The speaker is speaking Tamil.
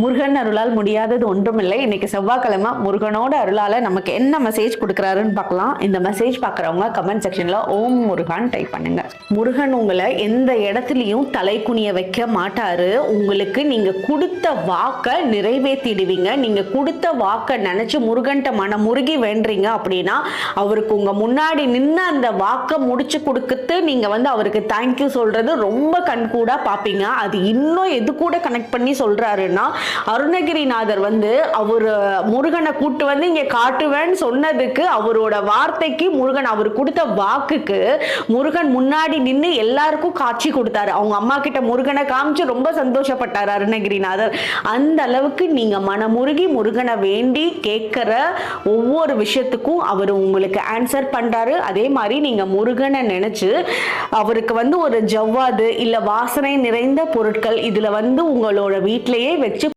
முருகன் அருளால் முடியாதது ஒன்றுமில்லை. இன்னைக்கு செவ்வாய்க்கிழமை முருகனோட அருளால நமக்கு என்ன மெசேஜ் கொடுக்குறாருன்னு பார்க்கலாம். இந்த மெசேஜ் பார்க்குறவங்க கமெண்ட் செக்ஷன்ல ஓம் முருகான் டைப் பண்ணுங்க. முருகன் உங்களை எந்த இடத்துலையும் தலை குனிய வைக்க மாட்டாரு. உங்களுக்கு நீங்க கொடுத்த வாக்கை நிறைவேற்றிடுவீங்க. நீங்க கொடுத்த வாக்கை நினைச்சு முருகன்ட்ட மனமுருகி வேண்டுறீங்க அப்படின்னா அவருக்கு உங்க முன்னாடி நின்று அந்த வாக்கை முடிச்சு கொடுக்குறது நீங்க அவருக்கு தேங்க்யூ சொல்றது ரொம்ப கண்கூடா பார்ப்பீங்க. அது இன்னும் எது கூட கனெக்ட் பண்ணி சொல்றாருன்னா, அருணகிரிநாதர் அவர் முருகனை கூட்டு இங்க காட்டுவேன்னு சொன்னதுக்கு அவரோட வார்த்தைக்கு முருகன் அவர் கொடுத்த வாக்குக்கு முருகன் முன்னாடி நின்று எல்லாருக்கும் காட்சி கொடுத்தாரு. அவங்க அம்மா கிட்ட முருகனை காமிச்சு ரொம்ப சந்தோஷப்பட்டார் அருணகிரிநாதர். அந்த அளவுக்கு நீங்க மனமுருகி முருகனை வேண்டி கேட்கிற ஒவ்வொரு விஷயத்துக்கும் அவர் உங்களுக்கு ஆன்சர் பண்றாரு. அதே மாதிரி நீங்க முருகனை நினைச்சு அவருக்கு ஒரு ஜவ்வாது இல்ல வாசனை நிறைந்த பொருட்கள் இதுல உங்களோட வீட்டிலேயே வச்சு